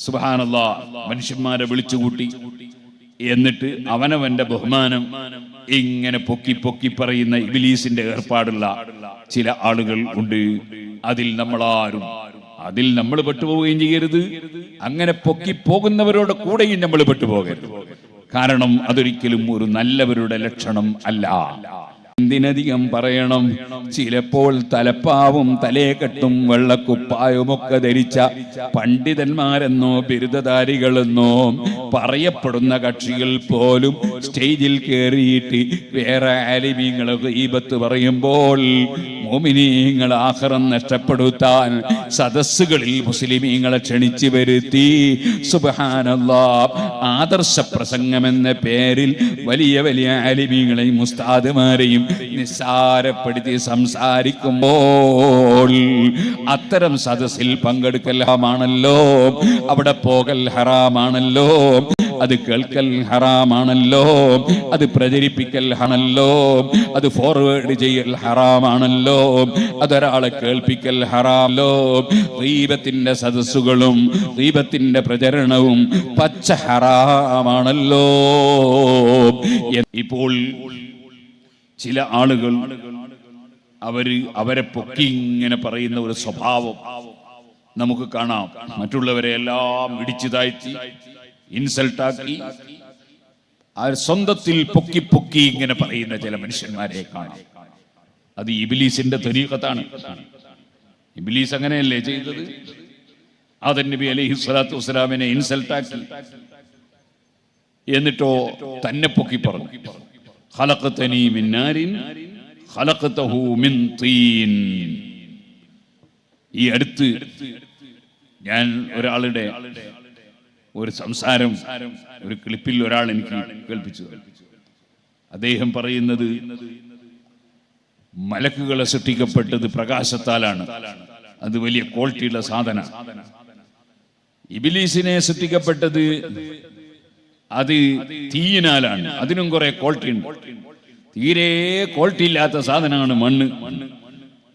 സുബ്ഹാനല്ലാഹ്, മനുഷ്യന്മാരെ വിളിച്ചുകൂട്ടി എന്നിട്ട് അവനവന്റെ ബഹുമാനം ഇങ്ങനെ പൊക്കി പൊക്കി പറയുന്ന ഇബ്ലീസിന്റെ ഏർപ്പാടുള്ള ചില ആളുകൾ ഉണ്ട്. അതിൽ നമ്മൾ പെട്ടുപോവുകയും ചെയ്യരുത്. അങ്ങനെ പൊക്കി പോകുന്നവരോട് കൂടെയും നമ്മൾ പെട്ടുപോകരുത്. കാരണം അതൊരിക്കലും ഒരു നല്ലവരുടെ ലക്ഷണം അല്ല. എന്തിനധികം പറയണം, ചിലപ്പോൾ തലപ്പാവും തലേക്കെട്ടും വെള്ളക്കുപ്പായുമൊക്കെ ധരിച്ച പണ്ഡിതന്മാരെന്നോ ബിരുദധാരികളെന്നോ പറയപ്പെടുന്ന കക്ഷികൾ പോലും സ്റ്റേജിൽ കയറിയിട്ട് വേറെ ആലിമീങ്ങളെ ഗീബത്ത് പറയുമ്പോൾ മുഅ്മിനീങ്ങൾ ആഖിറം നഷ്ടപ്പെടുത്താൻ സദസ്സുകളിൽ മുസ്ലിമീങ്ങളെ ക്ഷണിച്ചു വരുത്തി സുബ്ഹാനല്ലാഹ് ആദർശ പ്രസംഗമെന്ന പേരിൽ വലിയ വലിയ ആലിമീങ്ങളെയും ഉസ്താദുമാരെയും നിസ്സാരപ്പെടുത്തി സംസാരിക്കുമ്പോൾ അത്തരം സദസ്സിൽ പങ്കെടുക്കൽ ഹറാമാണല്ലോ, അവിടെ പോകൽ ഹറാമാണല്ലോ, അത് കേൾക്കൽ ഹറാമാണല്ലോ, അത് പ്രചരിപ്പിക്കൽ ആണല്ലോ, അത് ഫോർവേഡ് ചെയ്യൽ ഹറാമാണല്ലോ, അതൊരാളെ കേൾപ്പിക്കൽ ഹറാമല്ലോ. ഗീബത്തിന്റെ സദസ്സുകളും ഗീബത്തിന്റെ പ്രചരണവും പച്ച ഹറാമാണല്ലോ. ഇപ്പോൾ ചില ആളുകൾ അവരെ പൊക്കി ഇങ്ങനെ പറയുന്ന ഒരു സ്വഭാവം നമുക്ക് കാണാം. മറ്റുള്ളവരെ എല്ലാം ഇടിച്ചു താഴ്ത്തി ഇൻസൾട്ടാക്കി സ്വന്തത്തിൽ പൊക്കി പൊക്കി ഇങ്ങനെ പറയുന്ന ചില മനുഷ്യന്മാരെ കാണാം. അത് ഇബ്ലീസിന്റെ തരീഖത്താണ്. ഇബ്ലീസ് അങ്ങനെയല്ലേ ചെയ്തത്? ആദം നബി അലൈഹിസ്സലാത്തു വസ്സലാമിനെ ഇൻസൾട്ടാക്കി, എന്നിട്ടോ തന്നെ പൊക്കി പറഞ്ഞു, ഖലഖതനി മിൻ നാരിൻ ഖലഖതഹു മിൻ തീൻ. ഈ അടുത്ത് ഞാൻ ഒരാളുടെ ഒരു സംസാരം ഒരു ക്ലിപ്പിൽ ഒരാൾ എനിക്ക് കേൾപ്പിച്ചു. അദ്ദേഹം പറയുന്നത് മലക്കുകളെ സൃഷ്ടിക്കപ്പെട്ടത് പ്രകാശത്താലാണ്, അത് വലിയ ക്വാളിറ്റിയുള്ള സാധന. ഇബ്ലീസിനെ സൃഷ്ടിക്കപ്പെട്ടത് അത് തീയിനാലാണ്, അതിനും കുറെ ക്വാളിറ്റി ഉണ്ട്. തീരെ ക്വാളിറ്റി ഇല്ലാത്ത സാധനമാണ് മണ്ണ്,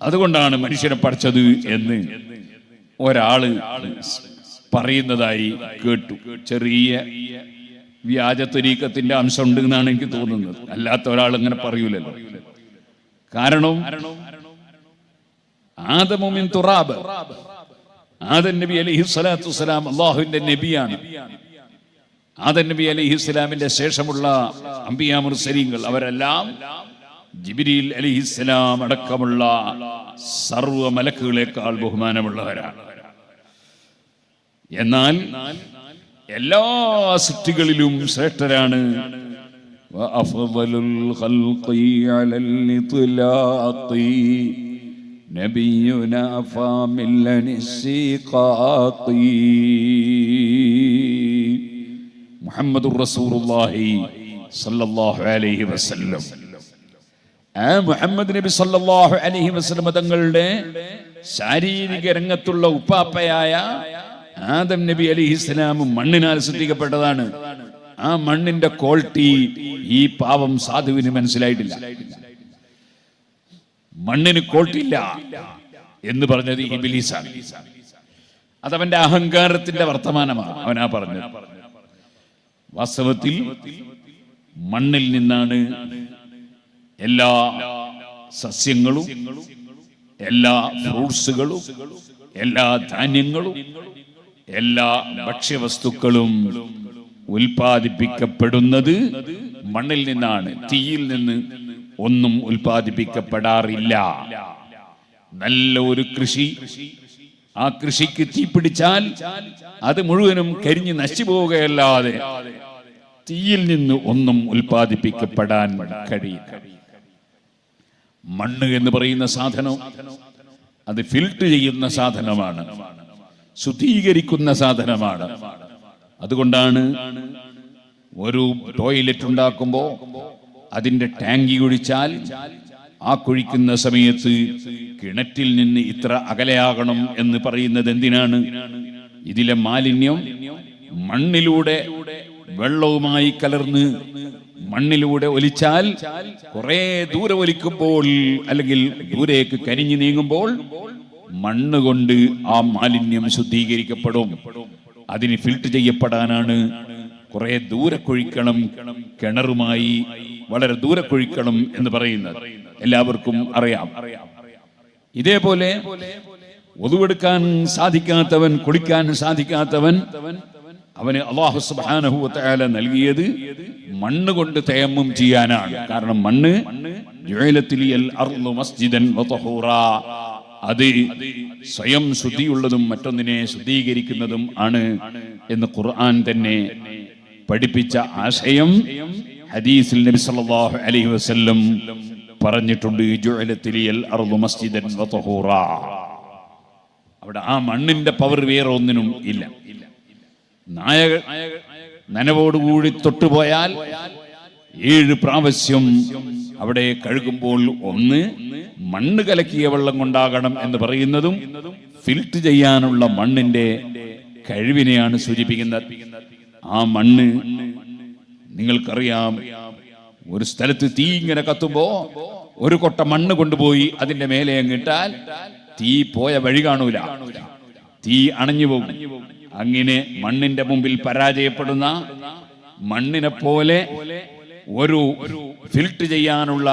അതുകൊണ്ടാണ് മനുഷ്യനെ പഠിച്ചത് എന്ന് ഒരാള് പറയുന്നതായി കേട്ടു. ചെറിയ വ്യാജ ത്വരീഖത്തിന്റെ അംശം ഉണ്ട് എന്നാണ് എനിക്ക് തോന്നുന്നത്. അല്ലാത്ത ഒരാൾ അങ്ങനെ പറയൂലല്ലോ. കാരണം ആദമു മിൻ തുറാബ്, ആദം നബി അലൈഹിസ്സലാത്തു വസ്സലാം അല്ലാഹുവിന്റെ നബിയാണ്. ആദം നബി അലൈഹിസ്സലാമിന്റെ ശേഷമുള്ള അംബിയാ മുർസലീങ്ങൾ അവരെല്ലാം ജിബ്രീൽ അലൈഹിസ്സലാം അടക്കമുള്ള സർവ്വ മലക്കുകളെക്കാൾ ബഹുമാനമുള്ളവരാണ്. എന്നാൽ എല്ലാ സൃഷ്ടികളിലും ശ്രേഷ്ഠരാണ്. വഅഫ്ളലുൽ ഖൽഖി അലൽ ഇത്ലാഖി നബിയുനാ ഫാമില്ലനിസ്സിഖാഖി മുഹമ്മദുർ റസൂലുള്ളാഹി സ്വല്ലല്ലാഹു അലൈഹി വസല്ലം. ആ മുഹമ്മദ് നബി സ്വല്ലല്ലാഹു അലൈഹി വസല്ലം തങ്ങളുടെ ശാരീരിക രംഗത്തുള്ള ഉപ്പാപ്പയായ ആദം നബി അലൈഹിസ്സലാം മണ്ണിനാൽ സൃഷ്ടിക്കപ്പെട്ടതാണ്. ആ മണ്ണിന്റെ ക്വാളിറ്റി ഈ പാവം സാധുവിന് മനസ്സിലായിട്ടില്ല. മണ്ണിന് ക്വാളിറ്റി ഇല്ല എന്ന് പറഞ്ഞത് ഇബ്ലീസാണ്. അതവന്റെ അഹങ്കാരത്തിന്റെ വർത്തമാനമാണ് അവനാ പറഞ്ഞത്. വാസ്തവത്തിൽ മണ്ണിൽ നിന്നാണ് എല്ലാ സസ്യങ്ങളും എല്ലാ ഫ്രൂട്ട്സുകളും എല്ലാ ധാന്യങ്ങളും എല്ലാ ഭക്ഷ്യവസ്തുക്കളും ഉൽപാദിപ്പിക്കപ്പെടുന്നത് മണ്ണിൽ നിന്നാണ്. തീയിൽ നിന്ന് ഒന്നും ഉൽപാദിപ്പിക്കപ്പെടാറില്ല. നല്ല ഒരു കൃഷി, ആ കൃഷിക്ക് തീ പിടിച്ചാൽ അത് മുഴുവനും കരിഞ്ഞ് നശിച്ചു പോവുകയല്ലാതെ തീയിൽ നിന്ന് ഒന്നും ഉൽപാദിപ്പിക്കപ്പെടാൻ കഴിയില്ല. മണ്ണ് എന്ന് പറയുന്ന സാധനം അത് ഫിൽട്ടർ ചെയ്യുന്ന സാധനമാണ്, ശുദ്ധീകരിക്കുന്ന സാധനമാണ്. അതുകൊണ്ടാണ് ഒരു ടോയ്ലറ്റ് ഉണ്ടാക്കുമ്പോൾ അതിന്റെ ടാങ്കി കുഴിച്ചാൽ ആ കുഴിക്കുന്ന സമയത്ത് കിണറ്റിൽ നിന്ന് ഇത്ര അകലെയാകണം എന്ന് പറയുന്നത് എന്തിനാണ്? ഇതിലെ മാലിന്യം മണ്ണിലൂടെ വെള്ളവുമായി കലർന്ന് മണ്ണിലൂടെ ഒലിച്ചാൽ കുറെ ദൂരെ ഒലിക്കുമ്പോൾ അല്ലെങ്കിൽ ദൂരേക്ക് കരിഞ്ഞു നീങ്ങുമ്പോൾ മണ്ണ് കൊണ്ട് ആ മാലിന്യം ശുദ്ധീകരിക്കപ്പെടും. അതിന് ഫിൽട്ടർ ചെയ്യപ്പെടാനാണ് കുറെ ദൂരെ കുഴിക്കണം, കിണറുമായി വളരെ ദൂരെ കുഴിക്കണം എന്ന് പറയുന്നത് എല്ലാവർക്കും അറിയാം. ഇതേപോലെ ഒതുവെടുക്കാൻ സാധിക്കാത്തവൻ, കുളിക്കാൻ സാധിക്കാത്തവൻ, അവന് അല്ലാഹു സുബ്ഹാനഹു വ തആല നൽകിയത് മണ്ണ് കൊണ്ട് തയമ്മും ചെയ്യാനാണ്. കാരണം മണ്ണ് ജുഇലത്തിൽ അർളു മസ്ജിദൻ വ തഹൂറാ, അത് സ്വയം ശുദ്ധിയുള്ളതും മറ്റൊന്നിനെ ശുദ്ധീകരിക്കുന്നതും ആണ് എന്ന് ഖുർആൻ തന്നെ പഠിപ്പിച്ച ആശയം ഹദീസിൽ നബി സല്ലല്ലാഹു അലൈഹി വസല്ലം പറഞ്ഞിട്ടുണ്ട്. ജുഇലത്തിൽ അർളു മസ്ജിദൻ വ തഹൂറാ. അവിടെ ആ മണ്ണിന്റെ പവർ വേറെ ഒന്നിനും ഇല്ല. നനവോടുകൂടി തൊട്ടുപോയാൽ 7 പ്രാവശ്യം അവിടെ കഴുകുമ്പോൾ ഒന്ന് മണ്ണ് കലക്കിയ വെള്ളം കൊണ്ടാകണം എന്ന് പറയുന്നതും ഫിൽട്ടർ ചെയ്യാനുള്ള മണ്ണിന്റെ കഴിവിനെയാണ് സൂചിപ്പിക്കുന്നത്. ആ മണ്ണ് നിങ്ങൾക്കറിയാം, ഒരു സ്ഥലത്ത് തീ ഇങ്ങനെ കത്തുമ്പോ ഒരു കൊട്ട മണ്ണ് കൊണ്ടുപോയി അതിന്റെ മേലെ അങ്ങിട്ടാൽ തീ പോയ വഴി കാണൂല, തീ അണഞ്ഞു പോകും. അങ്ങനെ മണ്ണിന്റെ മുമ്പിൽ പരാജയപ്പെടുന്ന, മണ്ണിനെ പോലെ ഒരു ഫിൽട്ടർ ചെയ്യാനുള്ള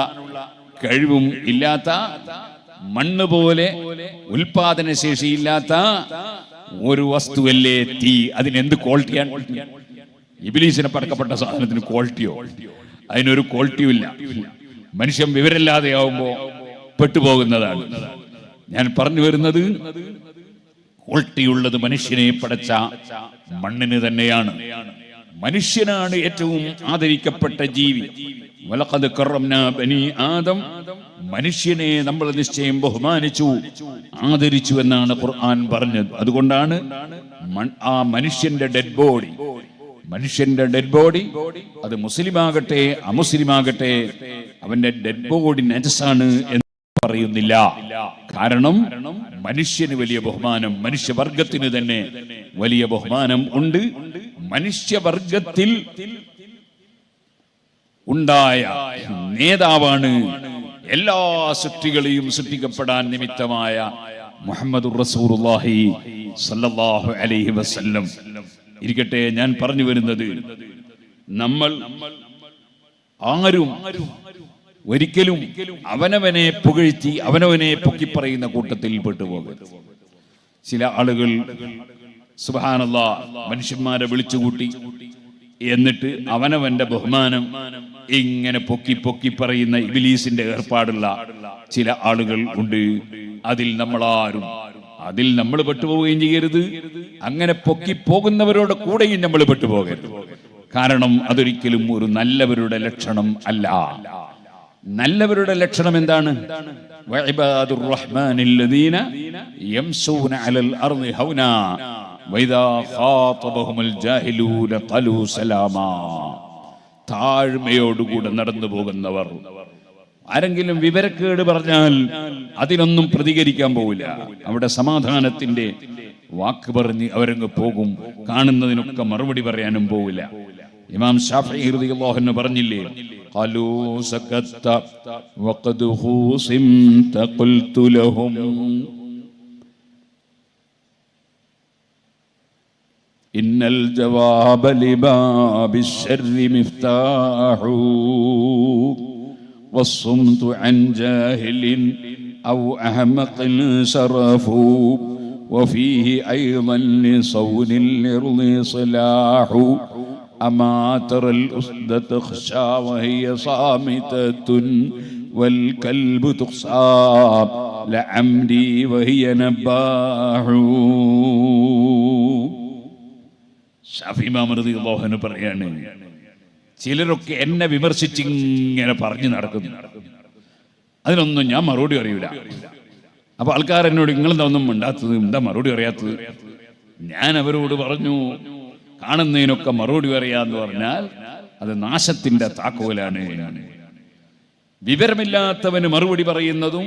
കഴിവും ഇല്ലാത്ത, മണ്ണ് പോലെ ഉൽപാദന ശേഷിയില്ലാത്ത ഒരു വസ്തുവല്ലേ തീ. അതിനെന്ത് ക്വാളിറ്റിയാണ്? ഇബ്ലീസിനെ പടക്കപ്പെട്ട സാധനത്തിന് ക്വാളിറ്റിയോ? അതിനൊരു ക്വാളിറ്റിയും ഇല്ല. മനുഷ്യൻ വിവരമില്ലാതെയാവുമ്പോ പെട്ടുപോകുന്നതാണ്. ഞാൻ പറഞ്ഞു വരുന്നത്, ക്വാളിറ്റിയുള്ളത് മനുഷ്യനെ പടച്ച മണ്ണിന് തന്നെയാണ്. മനുഷ്യനാണ് ഏറ്റവും ആദരിക്കപ്പെട്ട ജീവി. വലഖദ് കറംനാ ബനി ആദം, മനുഷ്യനെ നമ്മൾ നിശ്ചയം ബഹുമാനിച്ചു, ആദരിച്ചു എന്നാണ് ഖുർആൻ പറഞ്ഞത്. അതുകൊണ്ടാണ് ആ മനുഷ്യന്റെ ഡെഡ് ബോഡി, അത് മുസ്ലിമാകട്ടെ അമുസ്ലിമാകട്ടെ, അവന്റെ ഡെഡ് ബോഡി നജസാണ് എന്ന് പറയുന്നില്ല. കാരണം മനുഷ്യന് വലിയ ബഹുമാനം, മനുഷ്യവർഗത്തിന് തന്നെ വലിയ ബഹുമാനം ഉണ്ട്. മനുഷ്യവർഗത്തിൽ ഉണ്ടായ നേതാവാണ് എല്ലാ സൃഷ്ടികളെയും സൃഷ്ടിക്കപ്പെടാൻ നിമിത്തമായ മുഹമ്മദുർ റസൂലുള്ളാഹി സ്വല്ലല്ലാഹു അലൈഹി വസല്ലം. ഇരിക്കട്ടെ, ഞാൻ പറഞ്ഞു വരുന്നത്, നമ്മൾ ആരും ഒരിക്കലും അവനവനെ പുകഴ്ത്തി അവനവനെ പൊക്കിപ്പറയുന്ന കൂട്ടത്തിൽ പെട്ടുപോകരുത്. ചില ആളുകൾ സുബ്ഹാനല്ലാഹ് മനുഷ്യന്മാരെ വിളിച്ചുകൂട്ടി എന്നിട്ട് അവനവന്റെ ബഹുമാനം ഇങ്ങനെ പൊക്കി പറയുന്ന ഇബ്ലീസിന്റെ ഏർപ്പാടുള്ള ചില ആളുകൾ ഉണ്ട്. അതിൽ നമ്മൾ പെട്ടുപോവുകയും ചെയ്യരുത്. അങ്ങനെ പൊക്കി പോകുന്നവരോട് കൂടെയും നമ്മൾ പെട്ടുപോകരുത്. കാരണം അതൊരിക്കലും ഒരു നല്ലവരുടെ ലക്ഷണം അല്ല. നല്ലവരുടെ ലക്ഷണം എന്താണ്? വഇബാദുർ റഹ്മാനില്ലദീന യംശൂന അലൽ അർളി ഹൗനാ വഇദാ ഖാതബഹുൽ ജാഹിലൂന ഖലൂ സലാമാ. താഴ്മയോടുകൂടെ നടന്നു പോകുന്നവർ. ആരെങ്കിലും വിവരക്കേട് പറഞ്ഞാൽ അതിനൊന്നും പ്രതികരിക്കാൻ പോവില്ല. അവിടെ സമാധാനത്തിന്റെ വാക്ക് പറഞ്ഞ് അവരങ്ങ് പോകും. കാണുന്നതിനൊക്കെ മറുപടി പറയാനും പോവില്ല. ഇമാം ശാഫിഈ റളിയല്ലാഹു അൻഹു പറഞ്ഞില്ലേ, ഖലൂ സകത്ത വഖദ് ഖൂസിംത ഖുൽതു ലഹും ഇന്നൽ ജവാബ ലിബാബിശ് ശർരി മിഫ്താഹു വസ്സുംതു അൻ ജാഹിലിൻ ഔ അഹ്മഖിൻ ശറഫു വഫീഹി അയ്ളൻ ലിസൗനിൽ ഇർളി സലാഹു أما ترى الأسد تخشى وهي صامتة والكلب تخشى لعمري وهي نباح. ഷാഫി ഇമാം റളിയല്ലാഹു അൻഹു പറയാണ്, ചിലരൊക്കെ എന്നെ വിമർശിച്ചിങ്ങനെ പറഞ്ഞു നടക്കുന്നു, അതിനൊന്നും ഞാൻ മറുപടി അറിയൂല. അപ്പൊ ആൾക്കാർ എന്നോട് നിങ്ങളെന്താ ഒന്നും മിണ്ടാത്തത്, എന്താ മറുപടി അറിയാത്തത്? ഞാൻ അവരോട് പറഞ്ഞു, കാണുന്നതിനൊക്കെ മറുപടി പറയാന്ന് പറഞ്ഞാൽ അത് നാശത്തിന്റെ താക്കോലാണ്. വിവരമില്ലാത്തവന് മറുപടി പറയുന്നതും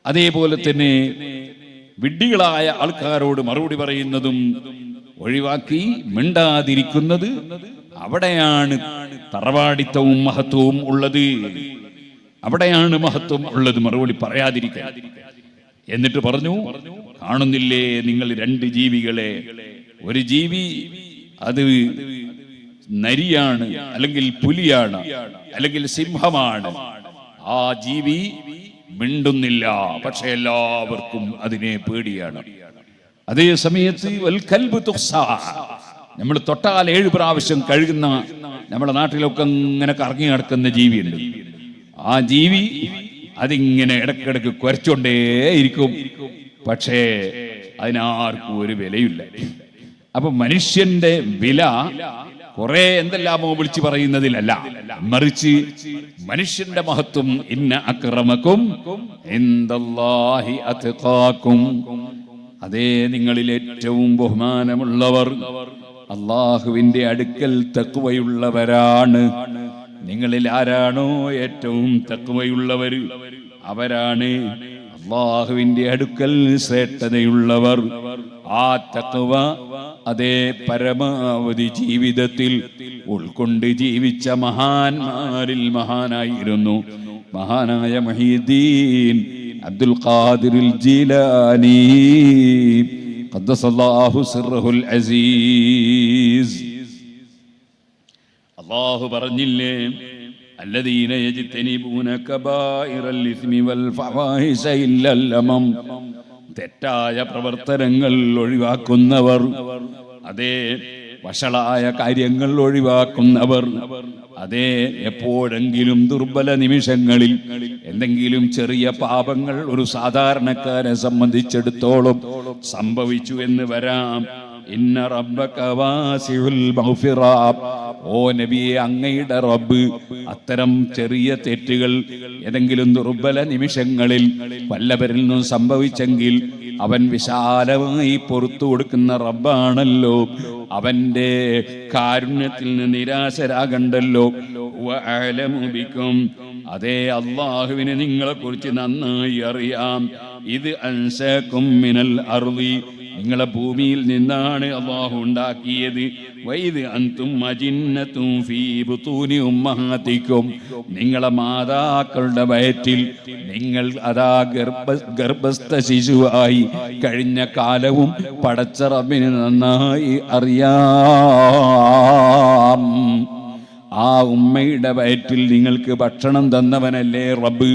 അതേപോലെ തന്നെ വിഡ്ഢികളായ ആൾക്കാരോട് മറുപടി പറയുന്നതും ഒഴിവാക്കി മിണ്ടാതിരിക്കുന്നത്, അവിടെയാണ് തറവാടിത്തവും മഹത്വവും ഉള്ളത്. അവിടെയാണ് മഹത്വം ഉള്ളത്, മറുപടി പറയാതിരിക്കാൻ. എന്നിട്ട് പറഞ്ഞു, കാണുന്നില്ലേ നിങ്ങൾ രണ്ട് ജീവികളെ, ഒരു ജീവി അത് നരിയാണ്, അല്ലെങ്കിൽ പുലിയാണ്, അല്ലെങ്കിൽ സിംഹമാണ്. ആ ജീവി മിണ്ടുന്നില്ല, പക്ഷെ എല്ലാവർക്കും അതിനെ പേടിയാണ്. അതേ സമയത്ത് നമ്മൾ തൊട്ടാൽ 7 പ്രാവശ്യം കഴുകുന്ന നമ്മുടെ നാട്ടിലൊക്കെ ഇങ്ങനെ കറങ്ങി നടക്കുന്ന ജീവിയുണ്ട്. ആ ജീവി അതിങ്ങനെ ഇടക്കിടക്ക് കുരച്ചോണ്ടേയിരിക്കും, പക്ഷേ അതിനാർക്കും ഒരു വിലയില്ല. അപ്പൊ മനുഷ്യന്റെ വില കുറെ എന്തെല്ലാമോ വിളിച്ചു പറയുന്നതിലല്ല, മറിച്ച് മനുഷ്യന്റെ മഹത്വം ഇന്ന അക്രമക്കും ഇൻദല്ലാഹി അത്ഖാക്കും. അതേ, നിങ്ങളിൽ ഏറ്റവും ബഹുമാനമുള്ളവർ അള്ളാഹുവിന്റെ അടുക്കൽ തഖ്വയുള്ളവരാണ്. നിങ്ങളിൽ ആരാണോ ഏറ്റവും തഖ്വയുള്ളവർ അവരാണ് അള്ളാഹുവിന്റെ അടുക്കൽ ശ്രേഷ്ഠതയുള്ളവർ. ആ തഖ്വ അതേ പരമാവധി ജീവിതത്തിൽ ഉൾക്കൊണ്ട് ജീവിച്ച മഹാന്മാരിൽ മഹാനായിരുന്നു മഹാനായ മുഹീദ്ദീൻ അബ്ദുൽ ഖാദിർ ജീലാനി ഖദ്ദസല്ലാഹു സിർറഹുൽ അസീസ്. അല്ലാഹു പറഞ്ഞില്ലേ, അല്ലദീന യജ്തനിബൂന കബായിറൽ ഇസ്മി വൽ ഫവാഹിശ ഇല്ലൽ ലമം. തെറ്റായ പ്രവർത്തനങ്ങൾ ഒഴിവാക്കുന്നവർ, അതേ വഷളായ കാര്യങ്ങൾ ഒഴിവാക്കുന്നവർ, അതേ എപ്പോഴെങ്കിലും ദുർബല നിമിഷങ്ങളിൽ എന്തെങ്കിലും ചെറിയ പാപങ്ങൾ ഒരു സാധാരണക്കാരെ സംബന്ധിച്ചിടത്തോളം സംഭവിച്ചു എന്ന് വരാം. ഇന്ന റബ്ബക വാസിഉൽ മഗ്ഫിറ. ഓ നബിയെ, അങ്ങയുടെ റബ്ബ് അത്തരം ചെറിയ തെറ്റുകൾ ഏതെങ്കിലും ദുർബല നിമിഷങ്ങളിൽ വല്ലവരിൽ നിന്നും സംഭവിച്ചെങ്കിൽ അവൻ വിശാലമായി പുറത്തു കൊടുക്കുന്ന റബ്ബാണല്ലോ. അവന്റെ കാരുണ്യത്തിൽ നിന്ന് നിരാശരാകണ്ടല്ലോ. വഅലമുബിക്കും. അതേ, അള്ളാഹുവിനെ നിങ്ങളെ കുറിച്ച് നന്നായി അറിയാം. ഇത് അൻശാകും മിനൽ അർളി. നിങ്ങളെ ഭൂമിയിൽ നിന്നാണ് അല്ലാഹു ഉണ്ടാക്കിയത്. വൈദ് അൻതും അജിന്നതും ഫീ ബുതൂനി ഉമ്മഹാതികും. നിങ്ങളെ മാതാക്കളുടെ വയറ്റിൽ നിങ്ങൾ അതാ ഗർഭസ്ഥ ശിശുവായി കഴിഞ്ഞ കാലവും പടച്ച റബ്ബിന് നന്നായി അറിയാം. ആ ഉമ്മയുടെ വയറ്റിൽ നിങ്ങൾക്ക് ഭക്ഷണം തന്നവനല്ലേ റബ്ബ്,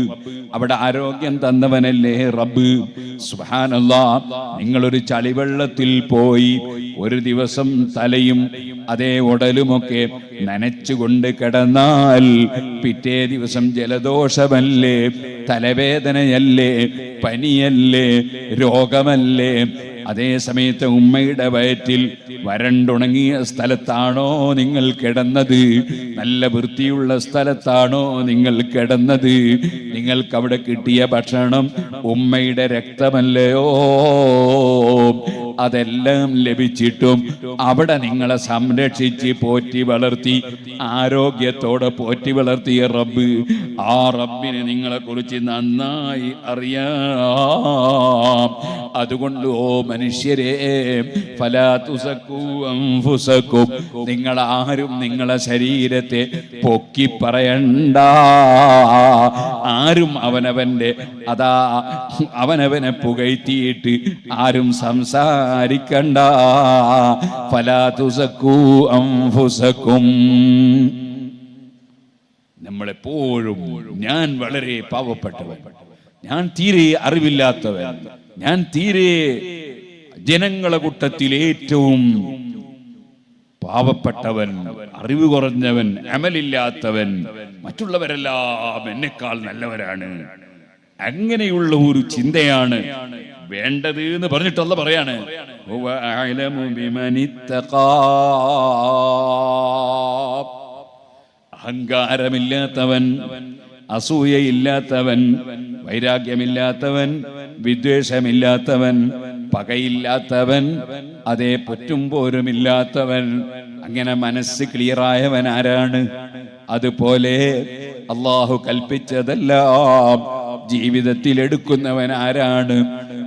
അവിടെ ആരോഗ്യം തന്നവനല്ലേ റബ്ബ്. സുബ്ഹാനല്ലാഹ്, നിങ്ങളൊരു ചളിവെള്ളത്തിൽ പോയി ഒരു ദിവസം തലയും അതേ ഉടലുമൊക്കെ നനച്ചുകൊണ്ട് കിടന്നാൽ പിറ്റേ ദിവസം ജലദോഷമല്ലേ, തലവേദനയല്ലേ, പനിയല്ലേ, രോഗമല്ലേ? അതേ സമയത്ത് ഉമ്മയുടെ വയറ്റിൽ വരണ്ടുണങ്ങിയ സ്ഥലത്താണോ നിങ്ങൾ കിടന്നത്? നല്ല വൃത്തിയുള്ള സ്ഥലത്താണോ നിങ്ങൾ കിടന്നത്? നിങ്ങൾക്ക് അവിടെ കിട്ടിയ ഭക്ഷണം ഉമ്മയുടെ രക്തമല്ലയോ? അതെല്ലാം ലഭിച്ചിട്ടും അവിടെ നിങ്ങളെ സംരക്ഷിച്ച് പോറ്റി വളർത്തി ആരോഗ്യത്തോടെ പോറ്റി വളർത്തിയ റബ്ബ്, ആ റബ്ബിനെ നിങ്ങളെ കുറിച്ച് നന്നായി അറിയാം. അതുകൊണ്ട് ഓ മനുഷ്യരെ, ഫലാ തുസക്കൂ അൻഫുസകും. നിങ്ങൾ ആരും നിങ്ങളെ ശരീരത്തെ പൊക്കി പറയണ്ട. ആരും അവനവനെ പുകഴ്ത്തിയിട്ട് ആരും സംസാരിക്കണ്ട. ഫലാ തുസക്കൂ അൻഫുസകും. നമ്മളെപ്പോഴും ഞാൻ വളരെ പാവപ്പെട്ടവൻ, ഞാൻ തീരെ അറിവില്ലാത്തവൻ, ഞാൻ തീരെ ജനങ്ങളെ കൂട്ടത്തിൽ ഏറ്റവും പാവപ്പെട്ടവൻ, അറിവ് കുറഞ്ഞവൻ, അമലില്ലാത്തവൻ, മറ്റുള്ളവരെല്ലാം എന്നെക്കാൾ നല്ലവരാണ്, അങ്ങനെയുള്ള ഒരു ചിന്തയാണ് വേണ്ടത് എന്ന് പറഞ്ഞിട്ടല്ല പറയാണ്. അഹങ്കാരമില്ലാത്തവൻ, അസൂയയില്ലാത്തവൻ, വൈരാഗ്യമില്ലാത്തവൻ, വിദ്വേഷമില്ലാത്തവൻ, പകയില്ലാത്തവൻ, അതേ പൊറ്റും പോരുമില്ലാത്തവൻ, അങ്ങനെ മനസ്സ് ക്ലിയറായവൻ ആരാണ്? അതുപോലെ അള്ളാഹു കൽപ്പിച്ചതെല്ലാം ജീവിതത്തിൽ എടുക്കുന്നവൻ ആരാണ്?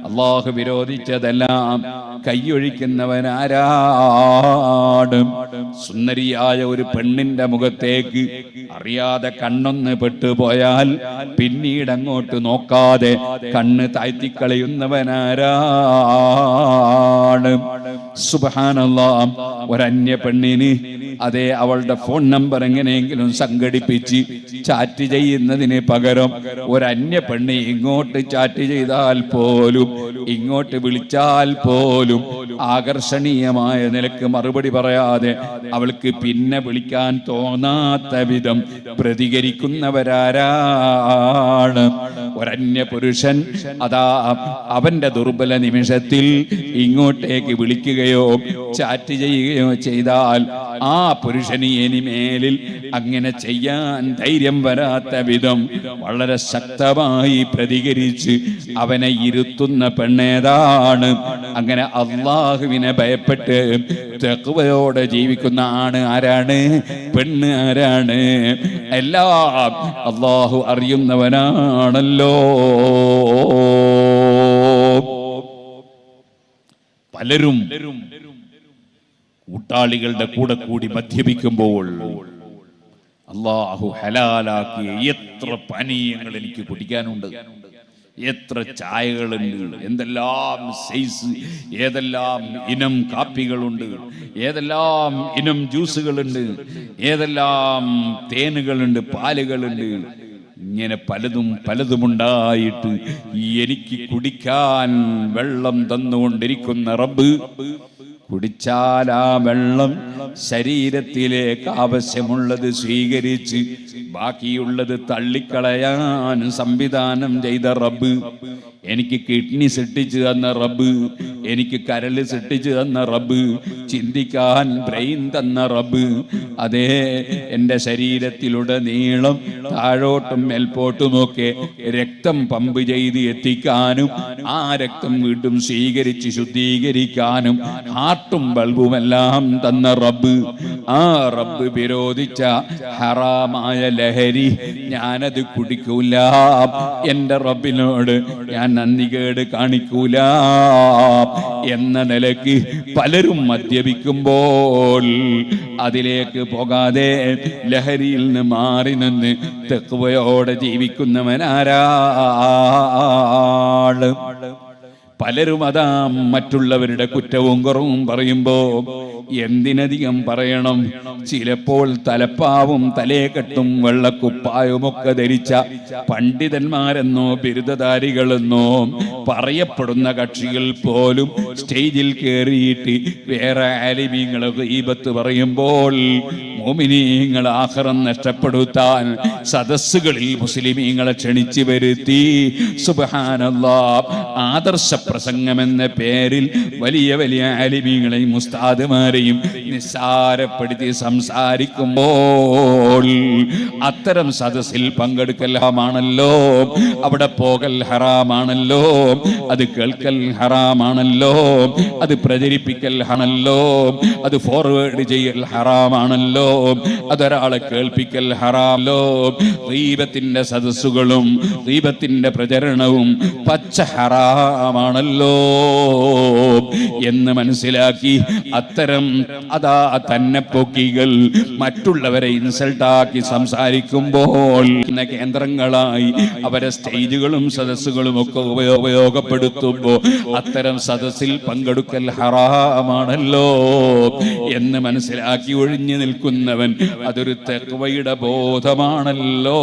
അള്ളാഹു വിരോധിച്ചതെല്ലാം കൈയൊഴിക്കുന്നവൻ ആരാണ്? സുന്ദരിയായ ഒരു പെണ്ണിന്റെ മുഖത്തേക്ക് അറിയാതെ കണ്ണൊന്ന് പെട്ടുപോയാൽ പിന്നീട് അങ്ങോട്ട് നോക്കാതെ കണ്ണ് താഴ്ത്തിക്കളയുന്നവനാരാണ്? സുബ്ഹാനല്ലാഹ്. ഒരന്യ പെണ്ണിന് അതേ അവളുടെ ഫോൺ നമ്പർ എങ്ങനെയെങ്കിലും സംഘടിപ്പിച്ച് ചാറ്റ് ചെയ്യുന്നതിന് പകരം ഒരന്യ പെണ്ണ് ഇങ്ങോട്ട് ചാറ്റ് ചെയ്താൽ പോലും, ഇങ്ങോട്ട് വിളിച്ചാൽ പോലും ആകർഷണീയമായ നിലക്ക് മറുപടി പറയാതെ അവൾക്ക് പിന്നെ വിളിക്കാൻ തോന്നാത്ത വിധം പ്രതികരിക്കുന്നവരാരാണ്? ഒരന്യ പുരുഷൻ അതാ അവന്റെ ദുർബല നിമിഷത്തിൽ ഇങ്ങോട്ടേക്ക് വിളിക്കുകയോ ചാറ്റ് ചെയ്യുകയോ ചെയ്താൽ ആ പുരുഷന് ഇനിമേലിൽ അങ്ങനെ ചെയ്യാൻ ധൈര്യം വരാത്ത വിധം വളരെ ശക്തമായി പ്രതികരിച്ച് അവനെ ഇരുത്തുന്ന പെണ്ണേതാണ്? അങ്ങനെ അള്ളാഹുവിനെ ഭയപ്പെട്ട് തഖ്വയോടെ ജീവിക്കുന്ന ആണ് ആരാണ്? പെണ്ണ് ആരാണ്? എല്ലാം അള്ളാഹു അറിയുന്നവനാണല്ലോ. പലരും കൂട്ടാളികളുടെ കൂടെ കൂടി മദ്യപിക്കുമ്പോൾ അള്ളാഹു ഹലാലാക്കിയ എത്ര പാനീയങ്ങൾ എനിക്ക് കുടിക്കാനുണ്ട്, എത്ര ചായകളുണ്ട്, എന്തെല്ലാം സൈസ്, ഏതെല്ലാം ഇനം കാപ്പികളുണ്ട്, ഏതെല്ലാം ഇനം ജ്യൂസുകളുണ്ട്, ഏതെല്ലാം തേനുകളുണ്ട്, പാലുകളുണ്ട്. ഇങ്ങനെ പലതുമുണ്ടായിട്ട് എനിക്ക് കുടിക്കാൻ വെള്ളം തന്നുകൊണ്ടിരിക്കുന്ന റബ്ബ് കുടിച്ചാൽ ആ വെള്ളം ശരീരത്തിലേക്ക് ആവശ്യമുള്ളത് സ്വീകരിച്ച് ബാക്കിയുള്ളത് തള്ളിക്കളയാൻ സംവിധാനം ചെയ്ത റബ്ബ്, എനിക്ക് കിഡ്നി സൃഷ്ടിച്ചു തന്ന റബ്ബ്, എനിക്ക് കരള് സൃഷ്ടിച്ചു തന്ന റബ്ബ്, ചിന്തിക്കാൻ ബ്രെയിൻ തന്ന റബ്ബ്, അതേ എൻ്റെ ശരീരത്തിലുടനീളം താഴോട്ടും മേൽപോട്ടുമൊക്കെ രക്തം പമ്പ് ചെയ്ത് എത്തിക്കാനും ആ രക്തം വീണ്ടും സ്വീകരിച്ച് ശുദ്ധീകരിക്കാനും ഹാർട്ടും ബൾബുമെല്ലാം തന്ന റബ്ബ്, ആ റബ്ബ് വിരോധിച്ച ഹറാമായ ലഹരി ഞാനത് കുടിക്കൂല. എൻ്റെ റബ്ബിനോട് ഞാൻ നന്ദികേട് കാണിക്കൂല എന്ന നിലയ്ക്ക് പലരും മദ്യപിക്കുമ്പോൾ അതിലേക്ക് പോകാതെ ലഹരിയിൽ നിന്ന് മാറി നിന്ന് തഖ്വയോടെ ജീവിക്കുന്നവനാരാണ്? പലരും അതാ മറ്റുള്ളവരുടെ കുറ്റവും കുറവും പറയുമ്പോ എന്തിനധികം പറയണം, ചിലപ്പോൾ തലപ്പാവും തലേക്കെട്ടും വെള്ളക്കുപ്പായുമൊക്കെ ധരിച്ച പണ്ഡിതന്മാരെന്നോ ബിരുദധാരികളെന്നോ പറയപ്പെടുന്ന കക്ഷികൾ പോലും സ്റ്റേജിൽ കയറിയിട്ട് വേറെ ആലിമീങ്ങളെ ഗീബത്ത് പറയുമ്പോൾ മുഅ്മിനീങ്ങൾ ആഖിറം നഷ്ടപ്പെടുത്താൻ സദസ്സുകളിൽ മുസ്ലിമീങ്ങളെ ക്ഷണിച്ചു വരുത്തി സുബ്ഹാനല്ലാഹ് ആദർശ പ്രസംഗം എന്ന പേരിൽ വലിയ വലിയ ആലിമീങ്ങളെയും ഉസ്താദുമാരെയും നിസ്സാരപ്പെടുത്തി സംസാരിക്കുമ്പോൾ അത്തരം സദസ്സിൽ പങ്കെടുക്കൽ ഹറാമാണല്ലോ, അവിടെ പോകൽ ഹറാമാണല്ലോ, അത് കേൾക്കൽ ഹറാമാണല്ലോ, അത് പ്രചരിപ്പിക്കൽ ആണല്ലോ, അത് ഫോർവേഡ് ചെയ്യൽ ഹറാമാണല്ലോ, അതൊരാളെ കേൾപ്പിക്കൽ ഹറാമല്ലോ. ഗീബത്തിന്റെ സദസ്സുകളും ഗീബത്തിന്റെ പ്രചരണവും പച്ച ഹറാമാണല്ലോ എന്ന് മനസ്സിലാക്കി അത്തരം അതാ തന്നെ പൊക്കികൾ മറ്റുള്ളവരെ ഇൻസൾട്ടാക്കി സംസാരിക്കുമ്പോൾ കേന്ദ്രങ്ങളായി അവരെ സ്റ്റേജുകളും സദസ്സുകളും ഒക്കെ ഉപയോഗപ്പെടുത്തുമ്പോൾ അത്തരം സദസ്സിൽ പങ്കെടുക്കൽ ഹറാമാണല്ലോ എന്ന് മനസ്സിലാക്കി ഒഴിഞ്ഞു നിൽക്കുന്നവൻ അതൊരു തഖ്വയുടെ ബോധമാണല്ലോ.